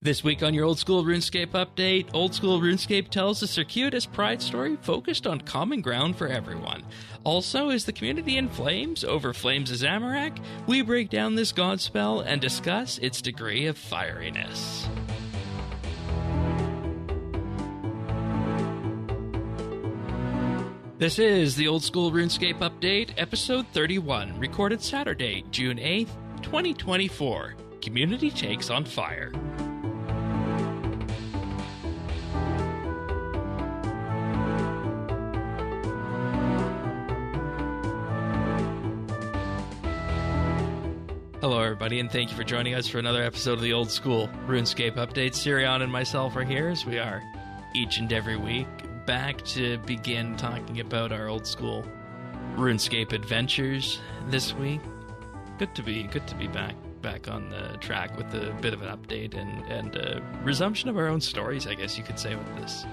This week on your Old School RuneScape update, Old School RuneScape tells a circuitous pride story focused on common ground for everyone. Also, is the community in flames over Flames of Zamorak? We break down this god spell and discuss its degree of fieriness. This is the Old School RuneScape update, episode 31, recorded Saturday, June 8th, 2024. Community takes on fire. Hello, everybody, and thank you for joining us for another episode of the Old School RuneScape Update. Sirion and myself are here, as we are each and every week, back to begin talking about our Old School RuneScape adventures this week. Good to be back on the track with a bit of an update and a resumption of our own stories, I guess you could say, with this.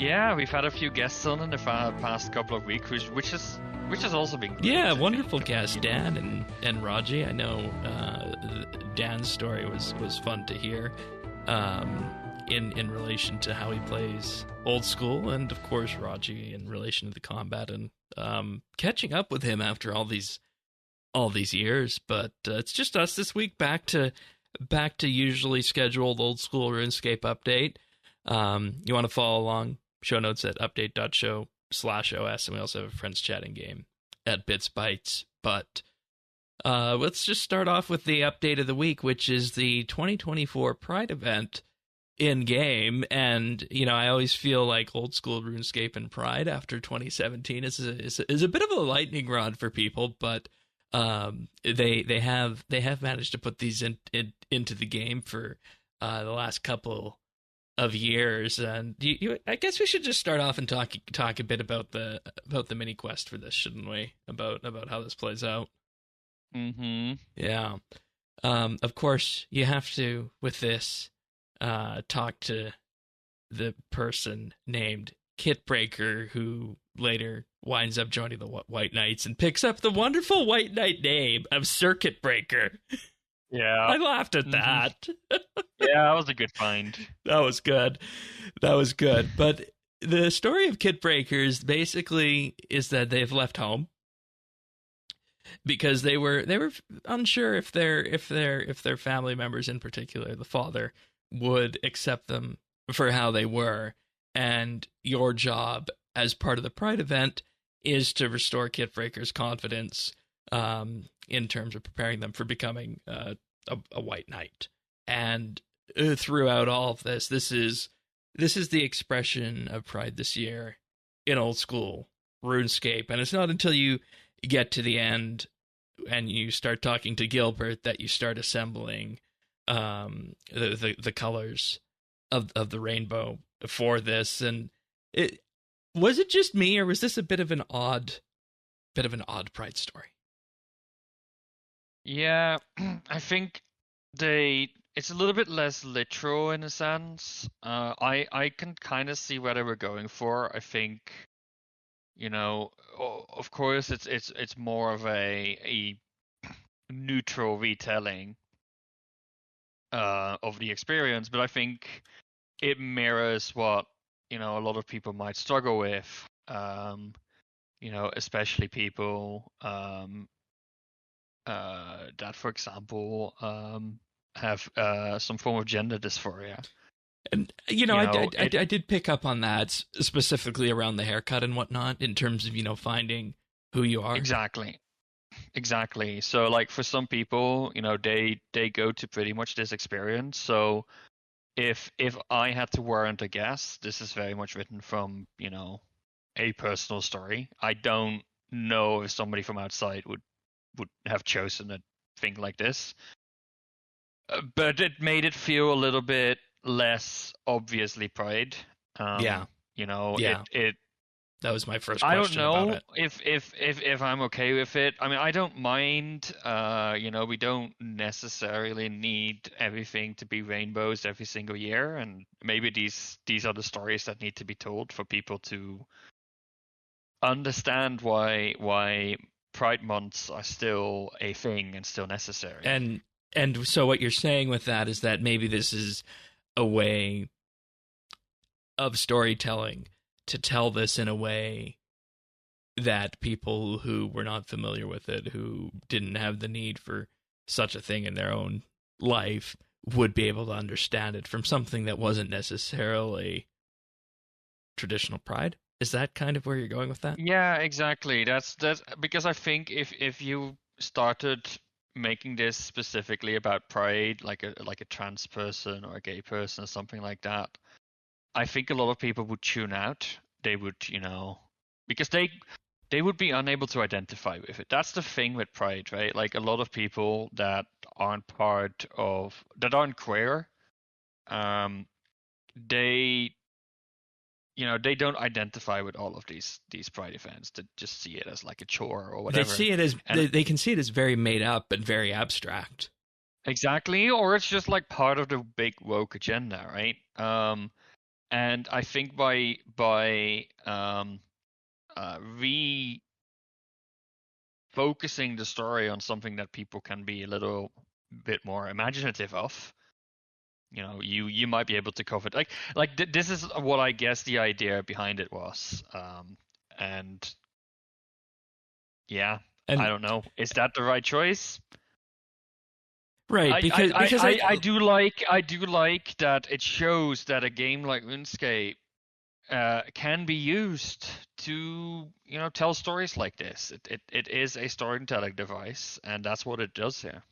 Yeah, we've had a few guests on in the past couple of weeks, which has also been great. Yeah, wonderful guests, Dan and Raji. I know Dan's story was fun to hear in relation to how he plays Old School, and of course Raji in relation to the combat, and catching up with him after all these years. But it's just us this week, back to usually scheduled Old School RuneScape update. You want to follow along? Show notes at update.show/OS, and we also have a friends chatting game at BitsBytes. But let's just start off with the update of the week, which is the 2024 Pride event in game. And I always feel like Old School RuneScape and Pride after 2017 is a bit of a lightning rod for people, but they have managed to put these into the game for the last couple of years. And I guess we should just start off and talk a bit about the mini quest for this, shouldn't we? About how this plays out. Mm-hmm. Yeah. Of course, you have to, with this, talk to the person named Kitbreaker, who later winds up joining the White Knights and picks up the wonderful White Knight name of Circuit Breaker. Yeah. I laughed at that. Yeah, that was a good find. That was good. But the story of Kitbreakers basically is that they've left home because they were unsure if their family members, in particular the father, would accept them for how they were. And your job as part of the Pride event is to restore Kitbreaker's confidence in terms of preparing them for becoming a White Knight. And throughout all of this is the expression of Pride this year in Old School RuneScape. And it's not until you get to the end and you start talking to Gilbert that you start assembling the colors of the rainbow for this. And was it just me, or was this a bit of an odd Pride story? Yeah, I think it's a little bit less literal in a sense. I can kind of see where they were going for. I think, of course it's more of a neutral retelling of the experience, but I think it mirrors what a lot of people might struggle with. Especially people that, for example, have some form of gender dysphoria. And I did pick up on that, specifically around the haircut and whatnot, in terms of finding who you are. Exactly. So, like, for some people, they go to pretty much this experience. So if I had to warrant a guess, this is very much written from a personal story. I don't know if somebody from outside would have chosen a thing like this, but it made it feel a little bit less obviously Pride. It that was my first question. I don't know about it. if I'm okay with it. I mean, I don't mind. We don't necessarily need everything to be rainbows every single year, and maybe these are the stories that need to be told for people to understand why Pride months are still a thing and still necessary. And And so what you're saying with that is that maybe this is a way of storytelling to tell this in a way that people who were not familiar with it, who didn't have the need for such a thing in their own life, would be able to understand it from something that wasn't necessarily traditional Pride. Is that kind of where you're going with that? Yeah, exactly. That's because I think if you started making this specifically about pride, like a trans person or a gay person or something like that, I think a lot of people would tune out. They would, because they would be unable to identify with it. That's the thing with pride, right? Like a lot of people that aren't queer, they they don't identify with all of these pride events. They just see it as like a chore or They whatever. see it as And they can see it as very made up and very abstract. exactly, or it's just like part of the big woke agenda, right? And I think by refocusing the story on something that people can be a little bit more imaginative of, you might be able to cover it. This is what I guess the idea behind it was. And yeah, I And don't know. Is that the right choice? right, because I do like that it shows that a game like RuneScape can be used to tell stories like this. It is a storytelling device, and that's what it does here.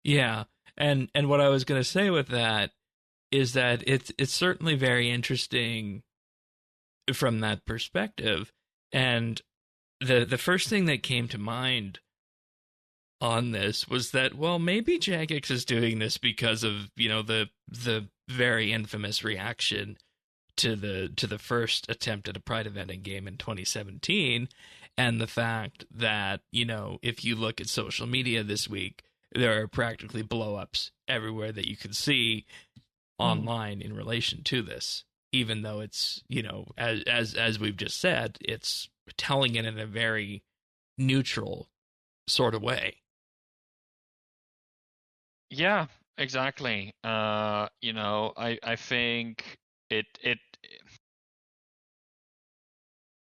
yeah, and what I was going to say with that is that it's certainly very interesting from that perspective. And the first thing that came to mind on this was that, well, maybe Jagex is doing this because of the very infamous reaction to the first attempt at a Pride event in game in 2017, and the fact that if you look at social media this week, there are practically blow-ups everywhere that you can see online in relation to this, even though it's as we've just said, it's telling it in a very neutral sort of way. Yeah, exactly. I think it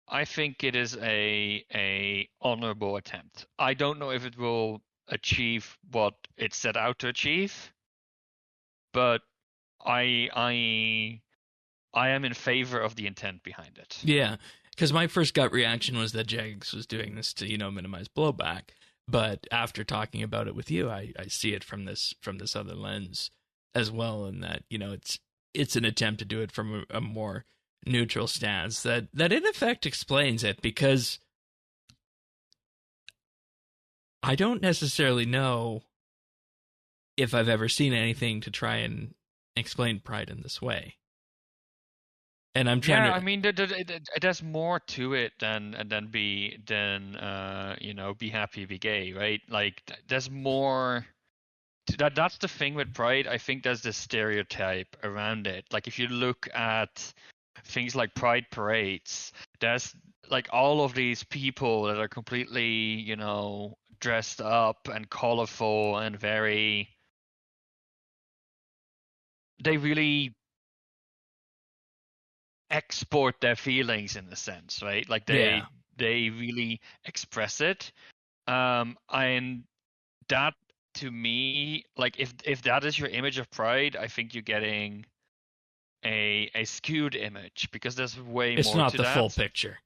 I think it is a honorable attempt. I don't know if it will achieve what it set out to achieve, but I am in favor of the intent behind it. Yeah, because my first gut reaction was that Jagex was doing this to minimize blowback. But after talking about it with you, I see it from this other lens as well, in that it's an attempt to do it from a more neutral stance that in effect explains it, because I don't necessarily know if I've ever seen anything to try and explain Pride in this way. And I'm trying to. I mean, there's more to it than be happy, be gay, right? Like there's more. That's the thing with Pride. I think there's this stereotype around it. Like if you look at things like Pride parades, there's like all of these people that are completely, dressed up and colorful and very. They really export their feelings in a sense, right? Like Yeah. they really express it. And that to me, like if that is your image of Pride, I think you're getting a skewed image, because there's way It's more not to the full that. picture.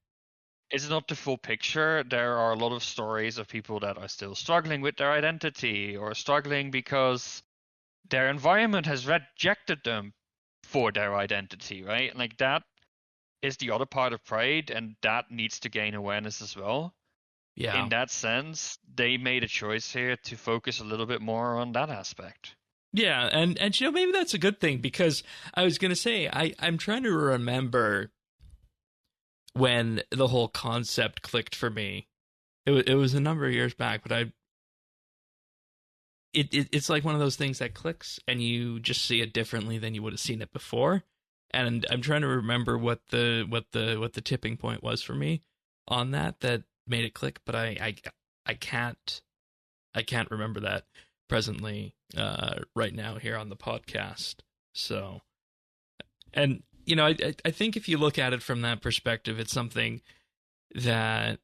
It's not the full picture. There are a lot of stories of people that are still struggling with their identity, or struggling because their environment has rejected them for their identity, right? Like that is the other part of Pride, and that needs to gain awareness as well. Yeah. In that sense, they made a choice here to focus a little bit more on that aspect. Yeah, and maybe that's a good thing, because I was gonna say I'm trying to remember when the whole concept clicked for me. It was a number of years back, but it's like one of those things that clicks and you just see it differently than you would have seen it before. And I'm trying to remember what the tipping point was for me on that made it click, but I can't remember that. presently right now here on the podcast. So, and I think if you look at it from that perspective, it's something that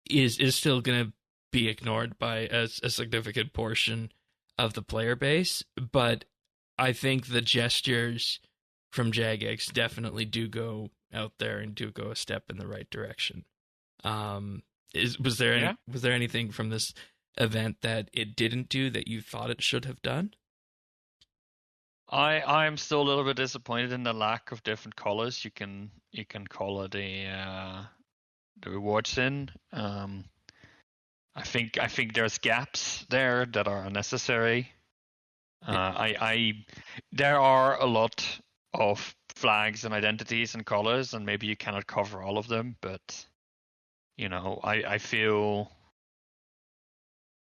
is still going to be ignored by a significant portion of the player base. But I think the gestures from Jagex definitely do go out there and do go a step in the right direction. Was there anything from this event that it didn't do that you thought it should have done? I'm still a little bit disappointed in the lack of different colors you can color the rewards in. I think there's gaps there that are unnecessary. There are a lot of flags and identities and colors, and maybe you cannot cover all of them, but I feel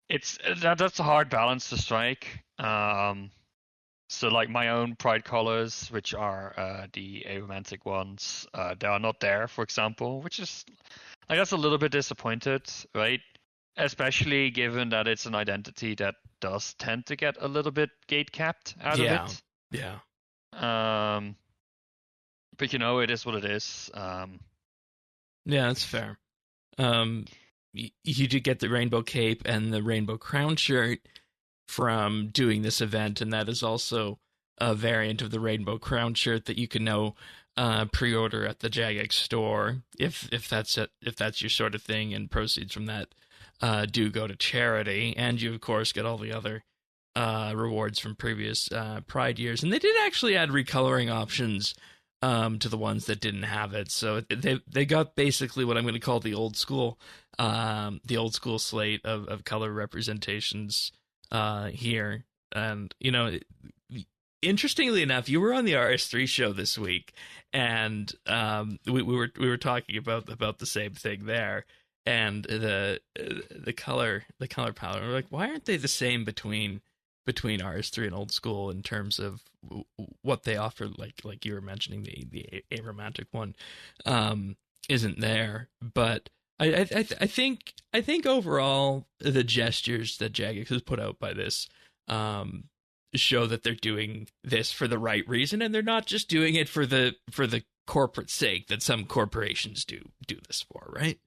that's a hard balance to strike. So like my own pride colors, which are the aromantic ones, they are not there, for example, which is I guess a little bit disappointed, right? Especially given that it's an identity that does tend to get a little bit gate capped out of it. Yeah. But it is what it is. Yeah, that's fair. You did get the rainbow cape and the rainbow crown shirt from doing this event, and that is also a variant of the rainbow crown shirt that you can now pre-order at the Jagex store if that's your sort of thing, and proceeds from that do go to charity. And you of course get all the other rewards from previous Pride years, and they did actually add recoloring options to the ones that didn't have it. So they got basically what I'm going to call the old school slate of color representations here. And interestingly enough, you were on the RS3 show this week, and we were talking about the same thing there. And the color palette, we're like, why aren't they the same between RS3 and old school in terms of what they offer? Like you were mentioning, the aromantic one isn't there. But I think overall the gestures that Jagex has put out by this show that they're doing this for the right reason, and they're not just doing it for the corporate sake that some corporations do this for, right?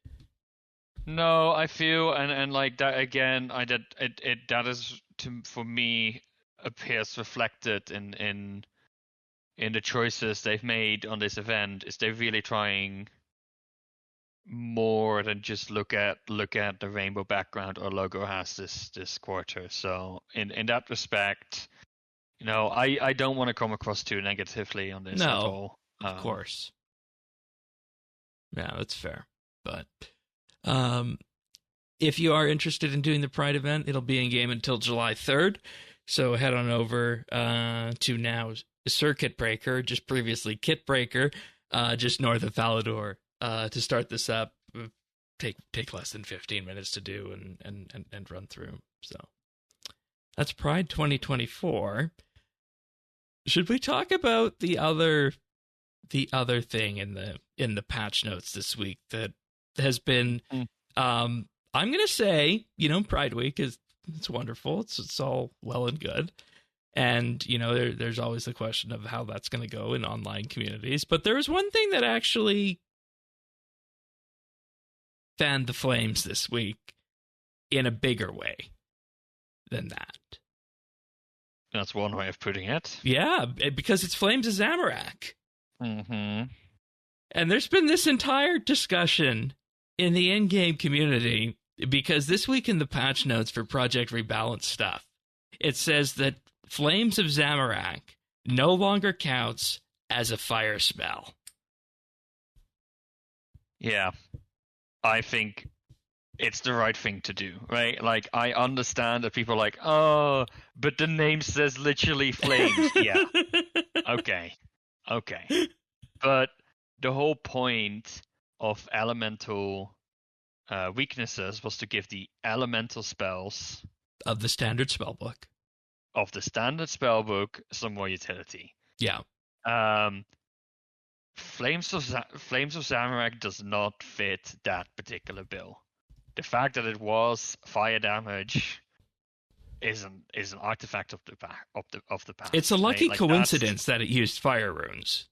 No, I feel and like that again. That is for me appears reflected in the choices they've made on this event. Is they're really trying more than just look at the rainbow background or logo has this quarter. So in that respect, I don't want to come across too negatively on this at all. Of course. Yeah, that's fair. But if you are interested in doing the Pride event, it'll be in game until July 3rd. So head on over to now Circuit Breaker, just previously Kit Breaker, just north of Falador, to start this up. Take less than 15 minutes to do and run through. So that's Pride 2024. Should we talk about the other thing in the patch notes this week that has been I'm gonna say, Pride Week it's wonderful. It's all well and good. And, there's always the question of how that's gonna go in online communities. But there was one thing that actually fanned the flames this week in a bigger way than that. That's one way of putting it. Yeah, because it's Flames of Zamorak. Mm-hmm. And there's been this entire discussion in the in-game community, because this week in the patch notes for Project Rebalance stuff, it says that Flames of Zamorak no longer counts as a fire spell. Yeah, I think it's the right thing to do, right? Like, I understand that people are like, oh, but the name says literally flames. Yeah, okay. But the whole point of elemental weaknesses was to give the elemental spells of the standard spellbook some more utility. Yeah. Flames of Zamorak does not fit that particular bill. The fact that it was fire damage is an artifact of the past. It's a lucky right? Like coincidence that it used fire runes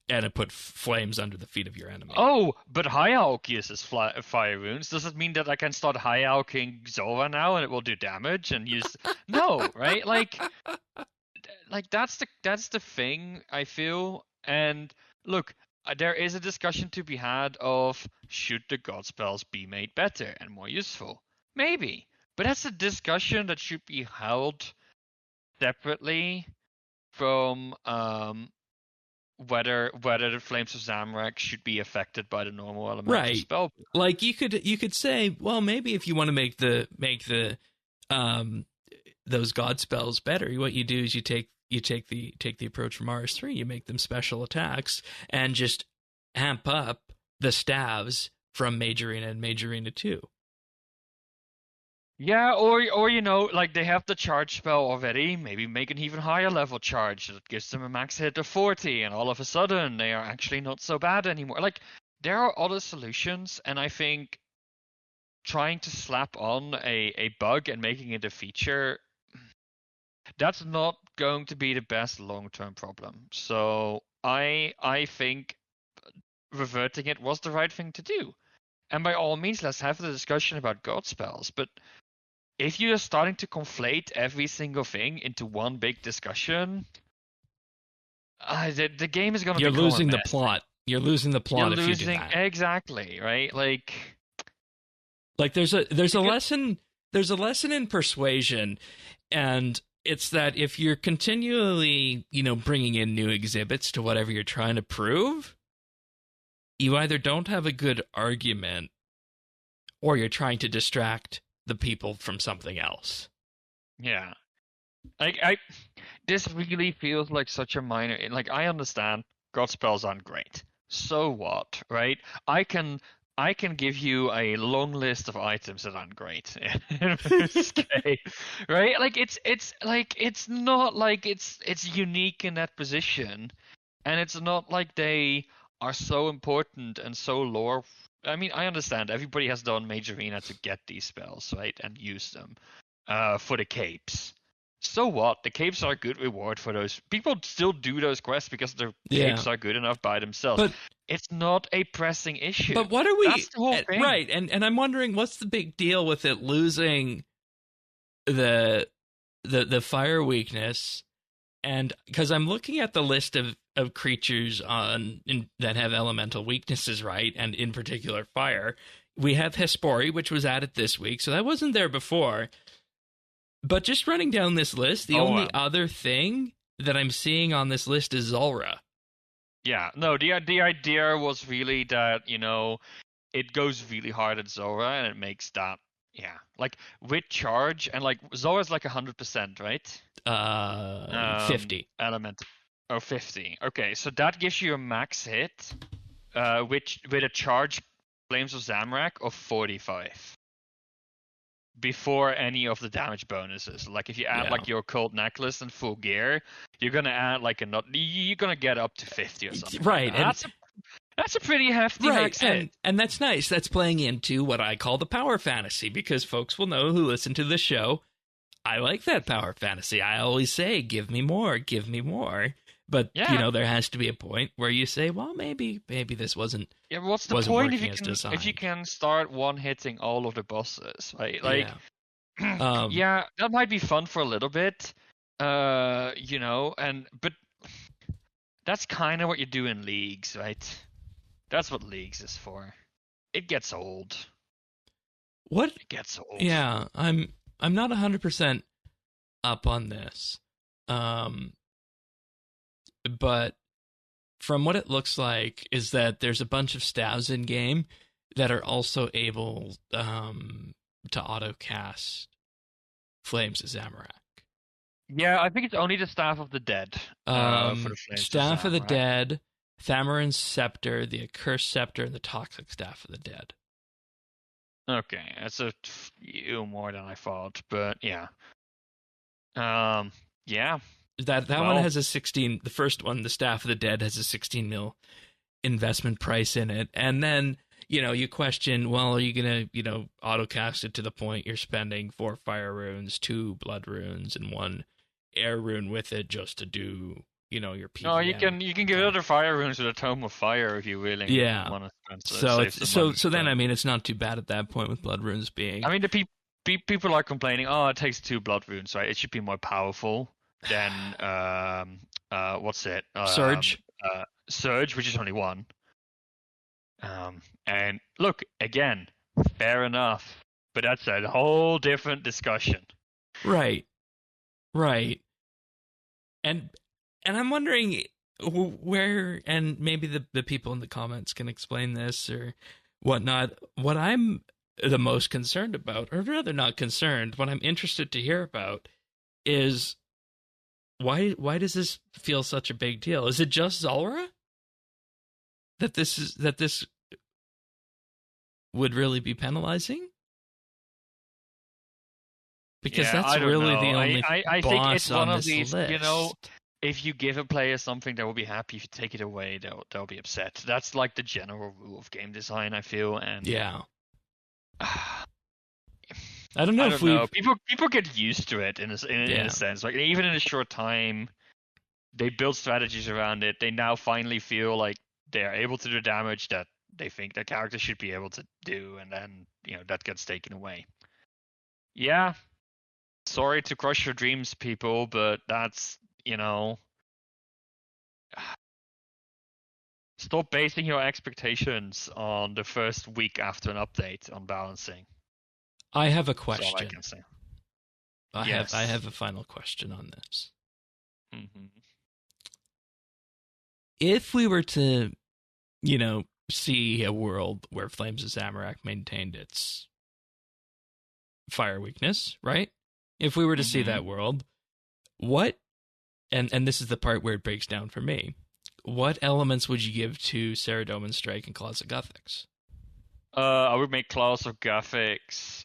and it put flames under the feet of your enemy. Oh, but High Alch uses fire runes. Does it mean that I can start High Alching Zora now and it will do damage and use? No, right? Like that's the thing I feel. And look, there is a discussion to be had of should the god spells be made better and more useful? Maybe, but that's a discussion that should be held separately from whether the Flames of Zamorak should be affected by the normal elemental spell. Like you could say, well, maybe if you want to make the those god spells better, what you do is you take the approach from RS3, you make them special attacks and just amp up the staves from Majorina and Majorina 2. Yeah, or like they have the charge spell already, maybe make an even higher level charge that gives them a max hit of 40, and all of a sudden they are actually not so bad anymore. Like, there are other solutions, and I think trying to slap on a bug and making it a feature, that's not going to be the best long-term problem. So I think reverting it was the right thing to do. And by all means, let's have the discussion about god spells, but if you're starting to conflate every single thing into one big discussion, the game is going to. You're losing the plot. You're losing the plot if you do that. Exactly, right? Like there's a lesson in persuasion, and it's that if you're continually, bringing in new exhibits to whatever you're trying to prove, you either don't have a good argument, or you're trying to distract the people from something else. Yeah. This really feels like such a minor. Like, I understand god spells aren't great. So what, right? I can give you a long list of items that aren't great in this game, right? Like, it's not like it's unique in that position, and it's not like they are so important and so lore. I mean, I understand everybody has done Majorina to get these spells, right, and use them for the capes. So what? The capes are a good reward for those. People still do those quests because the capes are good enough by themselves. But it's not a pressing issue. But what are we? That's the whole thing. Right, and I'm wondering what's the big deal with it losing the fire weakness, and because I'm looking at the list of creatures that have elemental weaknesses, right? And in particular, fire. We have Hespori, which was added this week, so that wasn't there before. But just running down this list, the only other thing that I'm seeing on this list is Zulrah. Yeah, no, the idea was really that, it goes really hard at Zulrah, and it makes that, like, with charge, and, like, Zulrah's like 100%, right? 50. Element. Oh, 50. Okay, so that gives you a max hit, with a charge Flames of Zamorak of 45. Before any of the damage bonuses. Like, if you add like your occult necklace and full gear, you're gonna add like you're gonna get up to 50 or something. Right. Like that. That's a pretty hefty max hit. And that's nice. That's playing into what I call the power fantasy, because folks will know who listen to the show. I like that power fantasy. I always say, give me more, give me more. But there has to be a point where you say, well, maybe this wasn't. Yeah, what's the point if you can start one hitting all of the bosses, right? Like, that might be fun for a little bit, but that's kind of what you do in leagues, right? That's what leagues is for. It gets old. It gets old. Yeah, I'm not 100% up on this. But from what it looks like is that there's a bunch of staves in game that are also able to auto cast Flames of Zamorak. Yeah, I think it's only the Staff of the Dead. For the Flames Staff of the Dead, Thamarin's Scepter, the Accursed Scepter, and the Toxic Staff of the Dead. Okay, that's a few more than I thought, but yeah. Yeah. That one has a 16. The first one, the Staff of the Dead, has a 16 mil investment price in it, and then you question, well, are you gonna, auto cast it to the point you're spending 4 fire runes, 2 blood runes, and 1 air rune with it just to do, your PVM? No, you can give other fire runes with a Tome of Fire if you really want to save some money. So then, I mean, it's not too bad at that point with blood runes being. I mean, people are complaining, oh, it takes 2 blood runes, right? It should be more powerful than what's it? Surge. Surge, which is only 1. And look, again, fair enough, but that's a whole different discussion. Right. And I'm wondering where, and maybe the people in the comments can explain this or whatnot. What I'm the most concerned about, or rather not concerned, what I'm interested to hear about is why does this feel such a big deal? Is it just Zulrah? That this would really be penalizing? Because that's really the only I boss think it's one on of these list. If you give a player something that will be happy, if you take it away, they'll be upset. That's like the general rule of game design, I feel. And yeah, I don't know people get used to it in a sense. Like even in a short time, they build strategies around it. They now finally feel like they are able to do damage that they think their character should be able to do, and then that gets taken away. Yeah, sorry to crush your dreams, people, but that's stop basing your expectations on the first week after an update on balancing. I have a question. That's all I can say. I have a final question on this. Mm-hmm. If we were to, see a world where Flames of Zamorak maintained its fire weakness, right? If we were to see that world, what, and this is the part where it breaks down for me, what elements would you give to Saradomin Strike and Claws of Guthix? I would make Claws of Guthix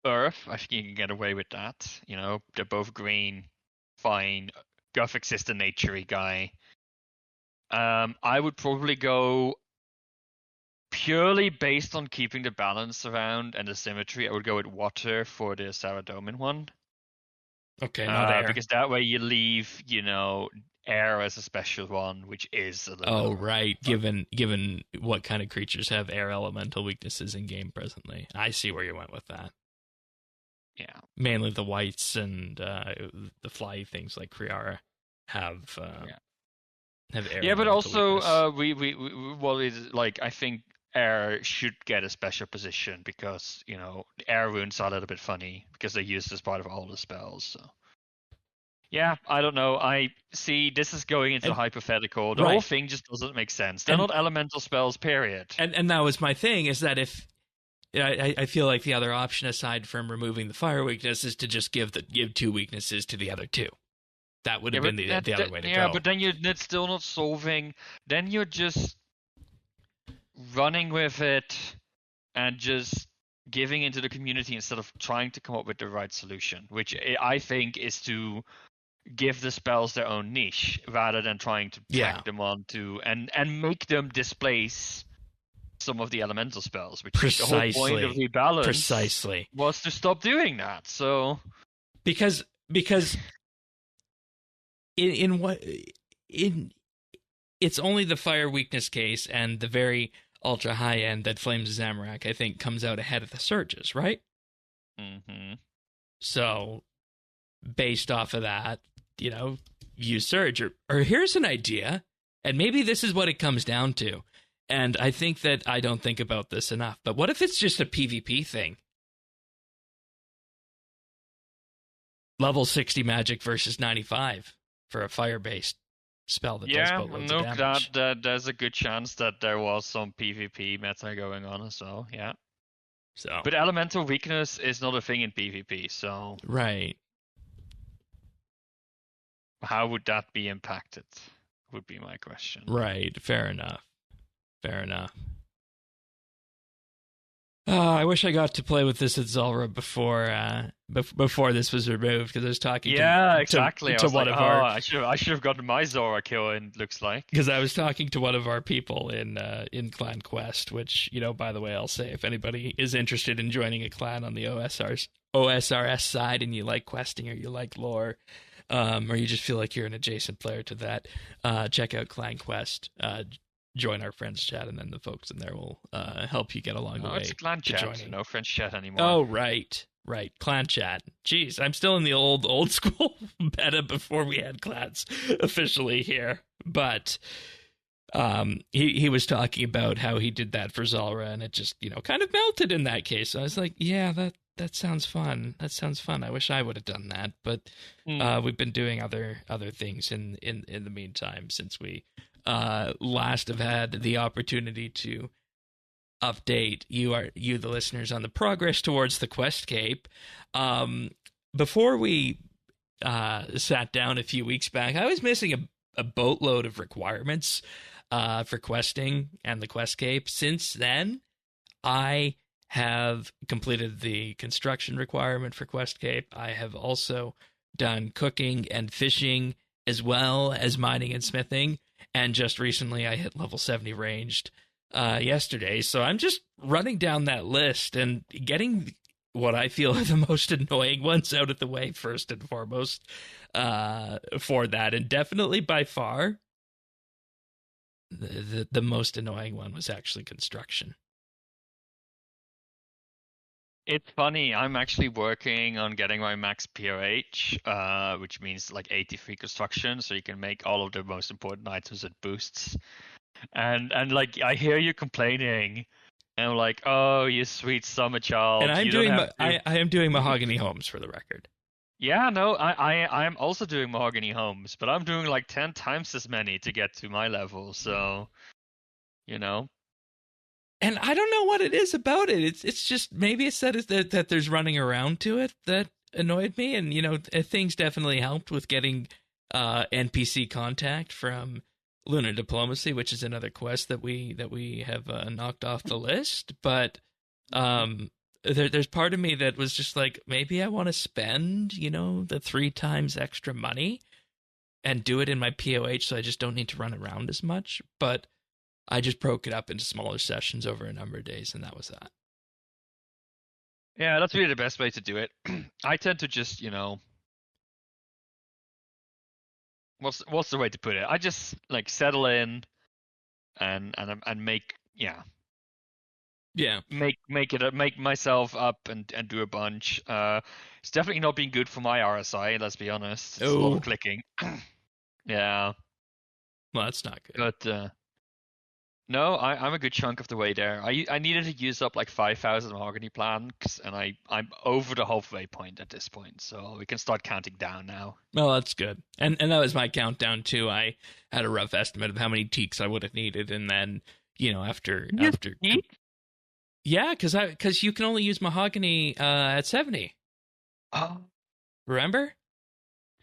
Earth. I think you can get away with that. They're both green. Fine. Guthix is the naturey guy. I would probably go purely based on keeping the balance around and the symmetry. I would go with water for the Saradomin one. Okay, not air. Because that way you leave, air as a special one, which is a little right. Given what kind of creatures have air elemental weaknesses in game presently. I see where you went with that. Yeah. Mainly the whites and the fly things like Kriara have air. Yeah, but also weakness. I think air should get a special position because air runes are a little bit funny because they're used as part of all the spells. So yeah, I don't know. I see this is going into hypothetical. The whole thing just doesn't make sense. They're not elemental spells, period. And that was my thing, is that if I feel like the other option aside from removing the fire weakness is to just give 2 weaknesses to the other 2. That would have been the other way to go. Yeah, but then it's still not solving. Then you're just running with it and just giving into the community instead of trying to come up with the right solution, which I think is to give the spells their own niche rather than trying to tack them onto and make them displace some of the elemental spells, which the whole point of rebalance was to stop doing that. So because it's only the fire weakness case and the very ultra high end that Flames of Zamorak, I think, comes out ahead of the surges, right? Mm-hmm. So based off of that, use surge. Or here's an idea, and maybe this is what it comes down to. And I think that I don't think about this enough, but what if it's just a PvP thing? Level 60 magic versus 95 for a fire-based spell that does boatloads of damage. There's a good chance that there was some PvP meta going on as well, yeah. So, but elemental weakness is not a thing in PvP, so... Right. How would that be impacted, would be my question. Right, fair enough. I wish I got to play with this at Zulra before this was removed, because I was talking Yeah, exactly. I to was one like, of oh, our I should have gotten my Zora kill in. Looks like. because I was talking to one of our people in Clan Quest, which, by the way, I'll say, if anybody is interested in joining a clan on the OSRS side, and you like questing or you like lore, or you just feel like you're an adjacent player to that, check out Clan Quest. Join our friends chat, and then the folks in there will help you get along the way. It's clan chat, joining. no French chat anymore. Oh, right. Clan chat. Jeez, I'm still in the old school beta before we had clans officially here. But he was talking about how he did that for Zulra, and it just, kind of melted in that case. So I was like, yeah, that sounds fun. That sounds fun. I wish I would have done that, but we've been doing other things in the meantime since we last have had the opportunity to update you the listeners on the progress towards the Quest Cape. Before we sat down a few weeks back, I was missing a boatload of requirements for questing and the Quest Cape. Since then, I have completed the construction requirement for Quest Cape. I have also done cooking and fishing, as well as mining and smithing. And just recently, I hit level 70 ranged yesterday. So I'm just running down that list and getting what I feel are the most annoying ones out of the way first and foremost for that. And definitely by far, the most annoying one was actually construction. It's funny. I'm actually working on getting my max POH, which means like 83 construction, so you can make all of the most important items at boosts. And like I hear you complaining, and I'm like, oh, you sweet summer child. And I am doing mahogany homes, for the record. Yeah, no, I am also doing mahogany homes, but I'm doing like 10 times as many to get to my level. So, And I don't know what it is about it. It's just, maybe it's that there's running around to it that annoyed me. And, things definitely helped with getting NPC contact from Lunar Diplomacy, which is another quest that we have knocked off the list. But there's part of me that was just like, maybe I want to spend, the 3 times extra money and do it in my POH, so I just don't need to run around as much. But I just broke it up into smaller sessions over a number of days, and that was that. Yeah, that's really the best way to do it. I tend to just, what's the way to put it? I just like settle in and make make myself up and do a bunch. It's definitely not been good for my RSI. Let's be honest. It's a lot of clicking. Yeah. Well, that's not good. But no, I'm a good chunk of the way there. I needed to use up like 5,000 mahogany planks, and I'm over the halfway point at this point, so we can start counting down now. Well, that's good. And that was my countdown too. I had a rough estimate of how many teaks I would have needed, and then after yeah, because you can only use mahogany at 70. Oh, remember?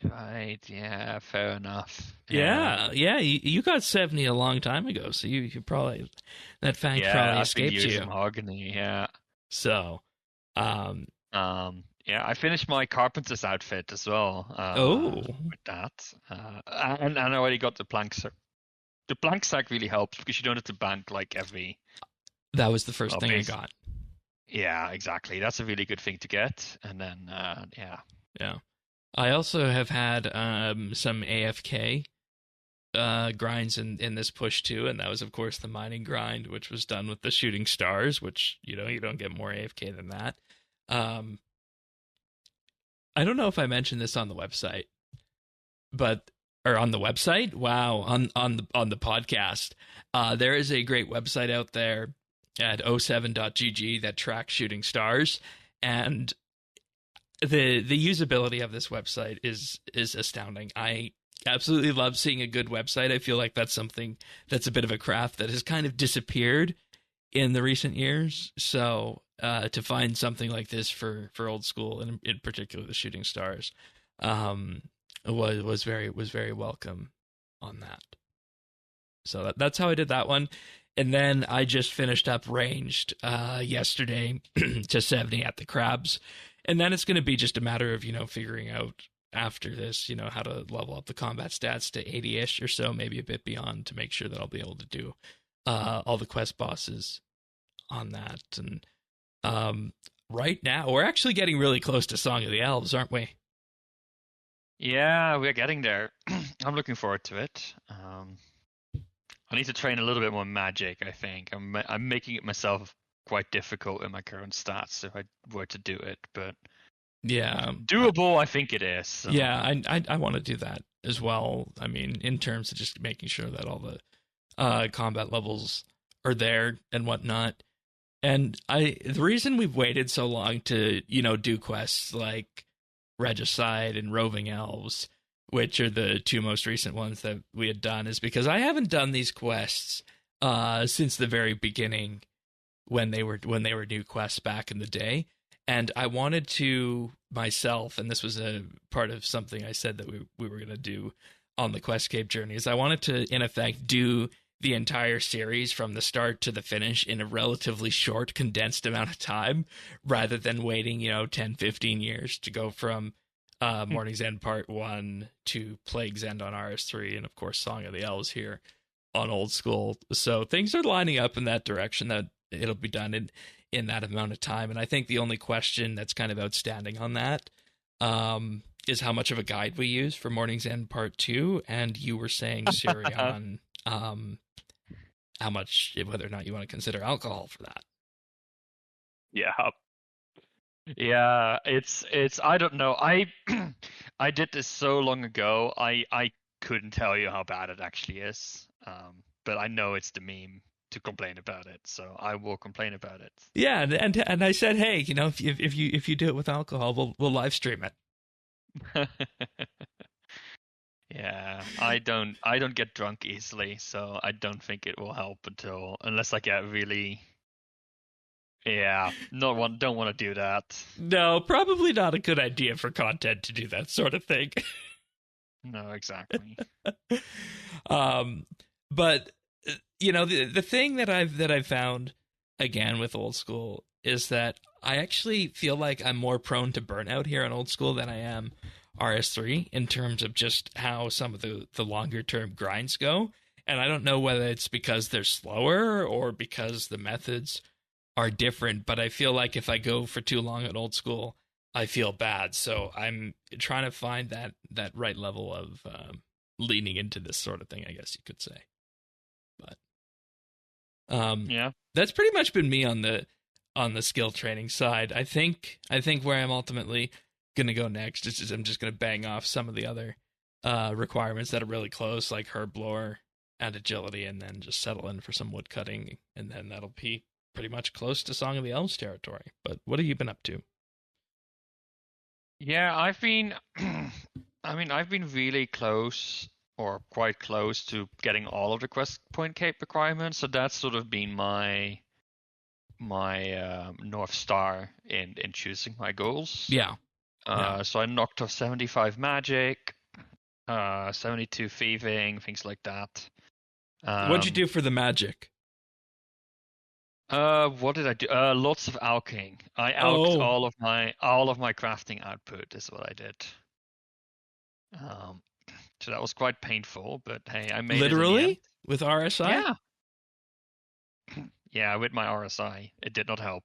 Right, yeah, fair enough. Yeah, you got 70 a long time ago, so you probably, that fact probably escaped you. Mahogany, yeah. So, yeah, I finished my carpenter's outfit as well. With that, and I already got the plank sack. The plank sack really helps because you don't have to bank like every. That was the first thing I got. Yeah, exactly. That's a really good thing to get, and then yeah. I also have had some AFK grinds in this push too, and that was of course the mining grind, which was done with the shooting stars, which you don't get more AFK than that. I don't know if I mentioned this on the website, or on the website. Wow, on the podcast, there is a great website out there at 07.gg that tracks shooting stars, and the usability of this website is astounding. I absolutely love seeing a good website. I feel like that's something that's a bit of a craft that has kind of disappeared in the recent years. So to find something like this for old school, and in particular the shooting stars, was very welcome on that. So that's how I did that one. And then I just finished up ranged yesterday to 70 at the crabs. And then it's going to be just a matter of, figuring out after this, how to level up the combat stats to 80-ish or so, maybe a bit beyond, to make sure that I'll be able to do all the quest bosses on that. And right now, we're actually getting really close to Song of the Elves, aren't we? Yeah, we're getting there. I'm looking forward to it. I need to train a little bit more magic, I think. I'm making it myself quite difficult in my current stats if I were to do it, but yeah, doable, I think it is. So. Yeah, I want to do that as well. I mean, in terms of just making sure that all the combat levels are there and whatnot. And the reason we've waited so long to, do quests like Regicide and Roving Elves, which are the two most recent ones that we had done, is because I haven't done these quests since the very beginning when they were new quests back in the day. And I wanted to myself, and this was a part of something I said that we were going to do on the Questscape journey, is I wanted to, in effect, do the entire series from the start to the finish in a relatively short, condensed amount of time, rather than waiting, 10, 15 years to go from Morning's End Part 1 to Plague's End on RS3, and of course Song of the Elves here on Old School. So things are lining up in that direction, that it'll be done in that amount of time. And I think the only question that's kind of outstanding on that is how much of a guide we use for Morning's End Part 2. And you were saying, Siri, on how much, whether or not you want to consider alcohol for that. Yeah, it's I don't know. I I did this so long ago. I couldn't tell you how bad it actually is. But I know it's the meme to complain about it, so I will complain about it. Yeah, and I said, hey, if you do it with alcohol, we'll live stream it. Yeah, I don't get drunk easily, so I don't think it will help unless I get really. Yeah, don't want to do that. No, probably not a good idea for content to do that sort of thing. No, exactly. But the thing that I've found again with Old School is that I actually feel like I'm more prone to burnout here on Old School than I am RS3 in terms of just how some of the longer term grinds go. And I don't know whether it's because they're slower or because the methods are different, but I feel like if I go for too long at Old School, I feel bad. So I'm trying to find that right level of leaning into this sort of thing, I guess you could say. But yeah, that's pretty much been me on the skill training side. I think where I'm ultimately gonna go next is I'm just gonna bang off some of the other requirements that are really close, like herb blower and agility, and then just settle in for some wood cutting, and then that'll be pretty much close to Song of the Elves territory. But what have you been up to? Yeah, I've been I've been really close or quite close to getting all of the quest point cape requirements, so that's sort of been my North Star in choosing my goals. Yeah. So I knocked off 75 magic, 72 thieving, things like that. What'd you do for the magic? What did I do? Lots of alching. I alched all of my crafting output is what I did. So that was quite painful, but hey, I made literally it with RSI. Yeah, yeah, with my RSI, it did not help.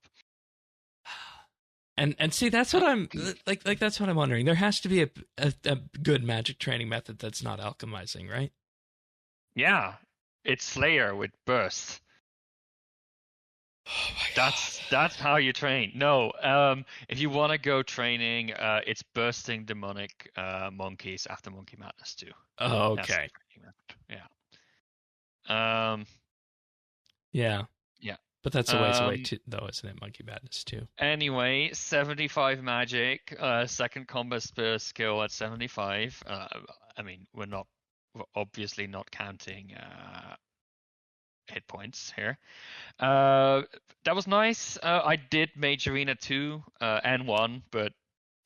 And see, that's what I'm like. That's what I'm wondering. There has to be a good magic training method that's not alchemizing, right? Yeah, it's Slayer with burst. Oh my God. That's how you train. No, if you want to go training, it's bursting demonic monkeys after Monkey Madness 2. Oh, okay. Yeah. Yeah. Yeah. But that's a ways away too, though, isn't it? Monkey Madness 2. Anyway, 75 magic, second combat skill at 75. I mean, we're obviously not counting hit points here. That was nice. I did Mage Arena 2 and 1, but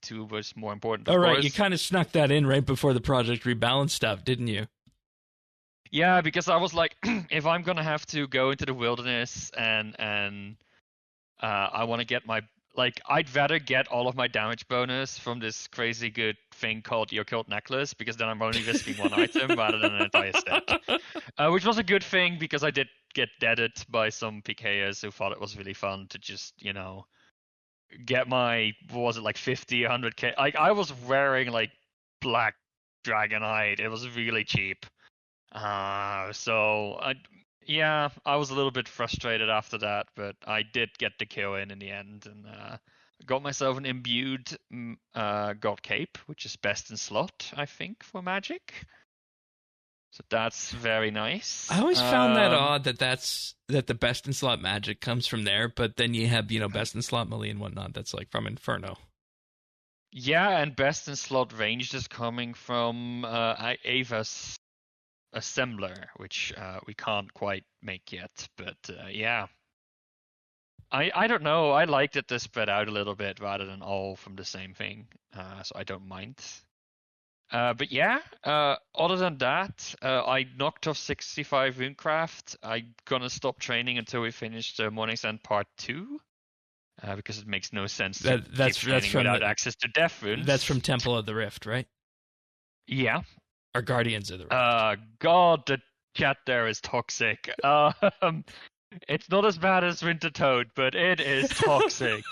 2 was more important. All right, you kind of snuck that in right before the Project Rebalance stuff, didn't you? Yeah, because I was like, if I'm gonna have to go into the wilderness and I want to get my like I'd rather get all of my damage bonus from this crazy good thing called the occult necklace, because then I'm only risking one item rather than an entire set. Which was a good thing because I did get deaded by some PKers who thought it was really fun to just, get my, what was it, like 50, 100k. Like I was wearing like black dragonite. It was really cheap. Yeah, I was a little bit frustrated after that, but I did get the kill in the end, and got myself an imbued God Cape, which is best in slot, I think, for Magic. So that's very nice. I always found that odd that the best in slot magic comes from there, but then you have, best in slot melee and whatnot that's like from Inferno. Yeah, and best in slot ranged is coming from Ava's assembler, which we can't quite make yet. But yeah, I don't know. I liked it to spread out a little bit rather than all from the same thing, so I don't mind. But yeah, other than that, I knocked off 65 Runecraft. I'm gonna stop training until we finish the Morning's End Part 2. Because it makes no sense to keep training without access to death runes. That's from Temple of the Rift, right? Yeah. Or Guardians of the Rift. God, the chat there is toxic. It's not as bad as Winter Toad, but it is toxic.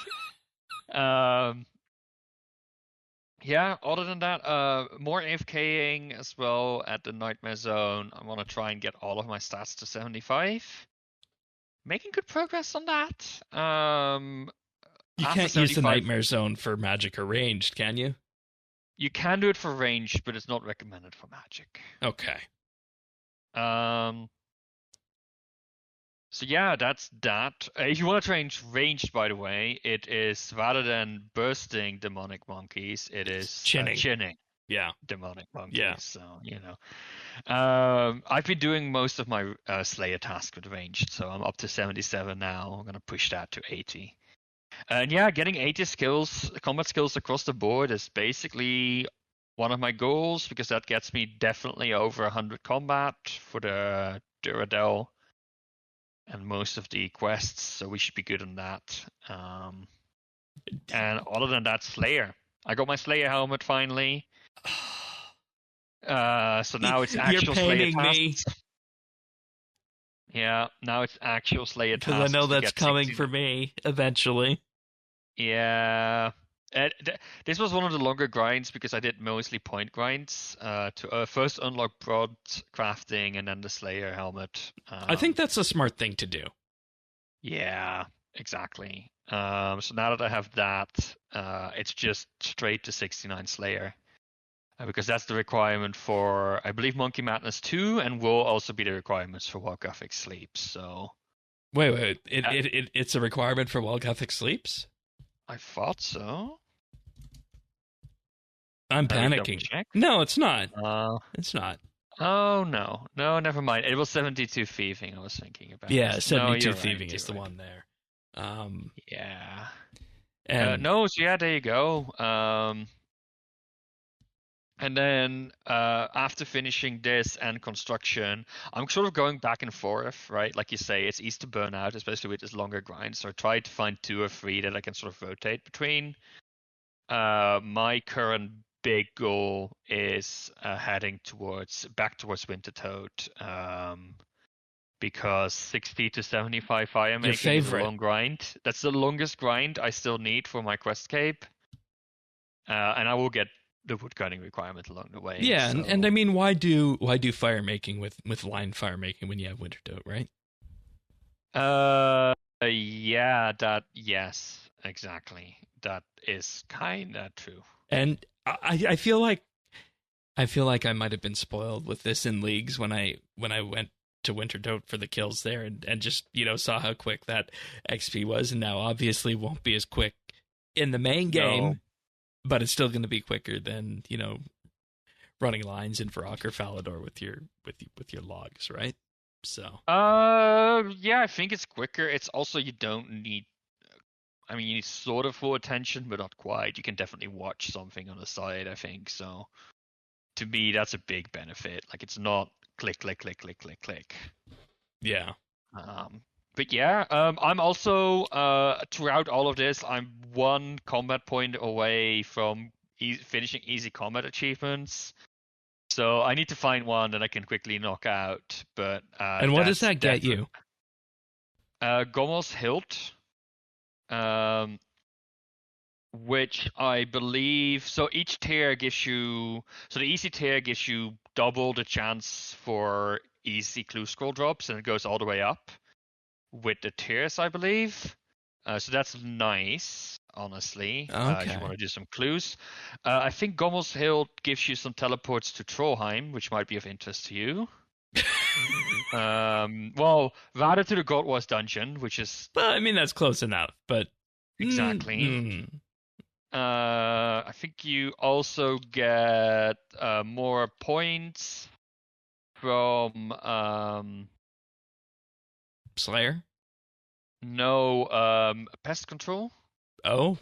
Yeah, other than that, more AFKing as well at the Nightmare Zone. I want to try and get all of my stats to 75. Making good progress on that. You can't use the Nightmare Zone for Magic or ranged, can you? You can do it for ranged, but it's not recommended for Magic. Okay. So yeah, that's that. If you want to change ranged, by the way, it is, rather than bursting demonic monkeys, it is chinning. Yeah. Demonic monkeys. Yeah. So, I've been doing most of my Slayer task with ranged, so I'm up to 77 now. I'm going to push that to 80. And yeah, getting 80 skills, combat skills across the board is basically one of my goals, because that gets me definitely over 100 combat for the Duradel and most of the quests, so we should be good on that. And other than that, Slayer. I got my Slayer helmet finally. So now it's actual Slayer tasks. Yeah, now it's actual Slayer tasks. Because I know that's coming for me eventually. Yeah. This was one of the longer grinds because I did mostly point grinds to first unlock broad crafting and then the Slayer helmet. I think that's a smart thing to do. Yeah, exactly. So now that I have that, it's just straight to 69 Slayer. Because that's the requirement for, I believe, Monkey Madness 2, and will also be the requirements for Wild Gothic Sleeps. So, wait, it's a requirement for Wild Gothic Sleeps? I thought so. I'm panicking. No, it's not. It's not. Oh no, never mind. It was 72 Thieving I was thinking about. Yeah, 72 Thieving is the one there. Yeah. And no, so yeah, there you go. And then after finishing this and construction, I'm sort of going back and forth, right? Like you say, it's easy to burn out, especially with this longer grind. So I try to find 2 or 3 that I can sort of rotate between. My current big goal is heading back towards Winter Toad, because 60 to 75 fire making is a long grind. That's the longest grind I still need for my quest cape, and I will get the wood cutting requirement along the way. Yeah, so. and I mean, why do fire making with line fire making when you have Winter Toad, right? Yes, exactly. That is kind of true. And I feel like I might have been spoiled with this in leagues when I went to Winter Toad for the kills there and just, saw how quick that XP was, and now obviously won't be as quick in the main game. No. But it's still going to be quicker than, running lines in Varrock or Falador with your logs, right? So. Yeah, I think it's quicker. It's also, you don't need. I mean, you need sort of full attention, but not quite. You can definitely watch something on the side, I think. So, to me, that's a big benefit. Like, it's not click, click, click, click, click, click. Yeah. But yeah, I'm also throughout all of this, I'm one combat point away from finishing easy combat achievements. So I need to find one that I can quickly knock out. But And what does that get you? Gommel's Hilt, which I believe. So each tier gives you. So the easy tier gives you double the chance for easy clue scroll drops, and it goes all the way up with the tiers, I believe. So that's nice, honestly. Okay. If you want to do some clues. I think Gommel's Hill gives you some teleports to Trollheim, which might be of interest to you. Well, rather to the God Wars dungeon, which is... Well, I mean, that's close enough, but... Exactly. I think you also get more points from... Slayer? No, pest control. Oh.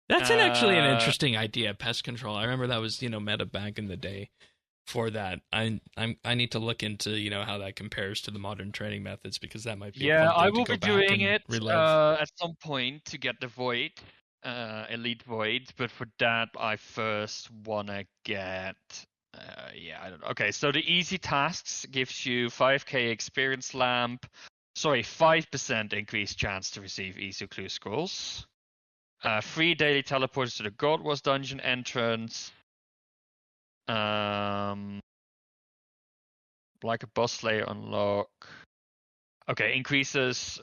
That's actually an interesting idea, pest control. I remember that was, meta back in the day for that. I need to look into, how that compares to the modern training methods, because that might be a fun thing I to will go be back doing and it relive. at some point to get the Void, Elite Void, but for that I first want to get... I don't know. Okay, so the easy tasks gives you 5k experience lamp. Sorry, 5% increased chance to receive easy clue scrolls. 3 daily teleports to the God Wars dungeon entrance. Like a boss slayer unlock. Okay, increases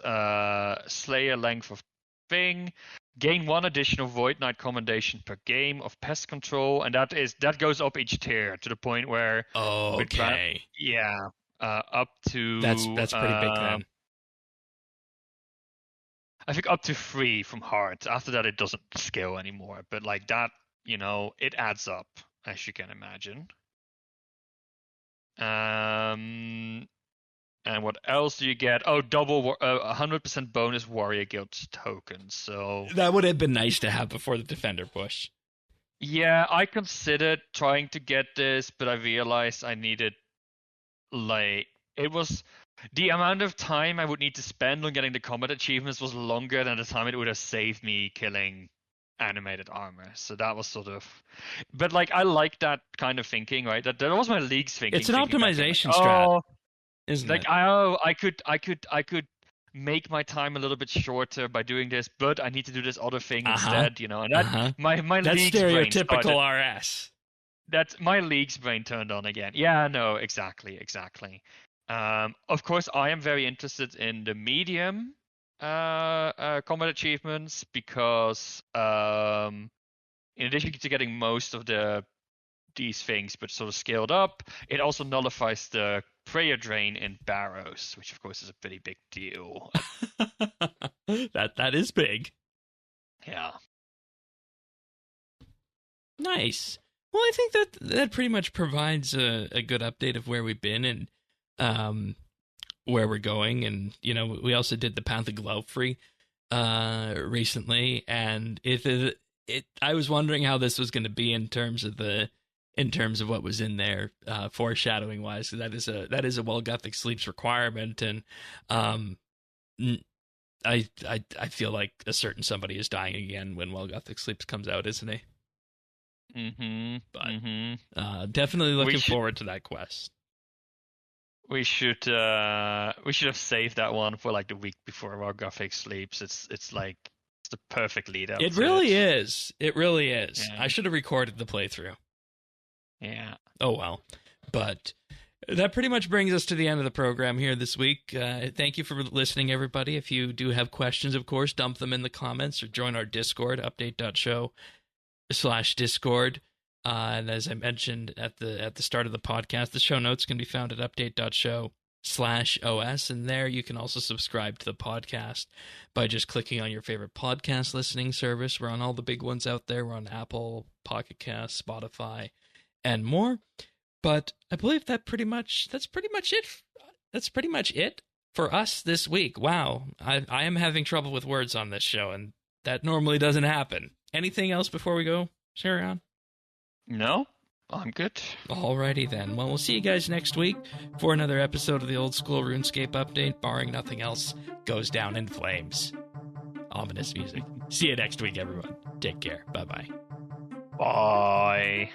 slayer length of thing. Gain 1 additional Void Knight commendation per game of pest control, and that goes up each tier to the point where... Okay. Up to... That's pretty big then. I think up to 3 from heart. After that, it doesn't scale anymore. But like that, it adds up, as you can imagine. And what else do you get? Oh, double 100% bonus Warrior Guild tokens. So that would have been nice to have before the Defender push. Yeah, I considered trying to get this, but I realized I needed, it was the amount of time I would need to spend on getting the combat achievements was longer than the time it would have saved me killing animated armor. So that was sort of, but I like that kind of thinking, right? That was my league's thinking. It's an optimization strat, isn't it? I could make my time a little bit shorter by doing this, but I need to do this other thing instead, and that my that's league's stereotypical RS. That's my league's brain turned on again. Yeah, no, exactly. Of course, I am very interested in the medium combat achievements because, in addition to getting most of these things, but sort of scaled up, it also nullifies the prayer drain in Barrows, which of course is a pretty big deal. that is big. Yeah. Nice. Well, I think that pretty much provides a good update of where we've been and where we're going. And, we also did the Path of Glove-Free recently, and I was wondering how this was going to be in terms of what was in there, foreshadowing wise. That is a Well Gothic Sleeps requirement, and I feel like a certain somebody is dying again when Well Gothic Sleeps comes out, isn't he? But definitely looking forward to that quest. We should have saved that one for the week before Well Gothic Sleeps. It's the perfect lead up. It really is. It really is. Yeah. I should have recorded the playthrough. Yeah. Oh well. But that pretty much brings us to the end of the program here this week. Thank you for listening, everybody. If you do have questions, of course, dump them in the comments or join our Discord, update.show/Discord. And as I mentioned at the start of the podcast, the show notes can be found at update.show/OS. And there you can also subscribe to the podcast by just clicking on your favorite podcast listening service. We're on all the big ones out there. We're on Apple, Pocket Cast, Spotify, and more. But I believe that's pretty much it. That's pretty much it for us this week. Wow, I am having trouble with words on this show, and that normally doesn't happen. Anything else before we go, Sherion? No, I'm good. Alrighty then. Well, we'll see you guys next week for another episode of the Old School RuneScape update, barring nothing else goes down in flames. Ominous music. See you next week, everyone. Take care. Bye-bye. Bye.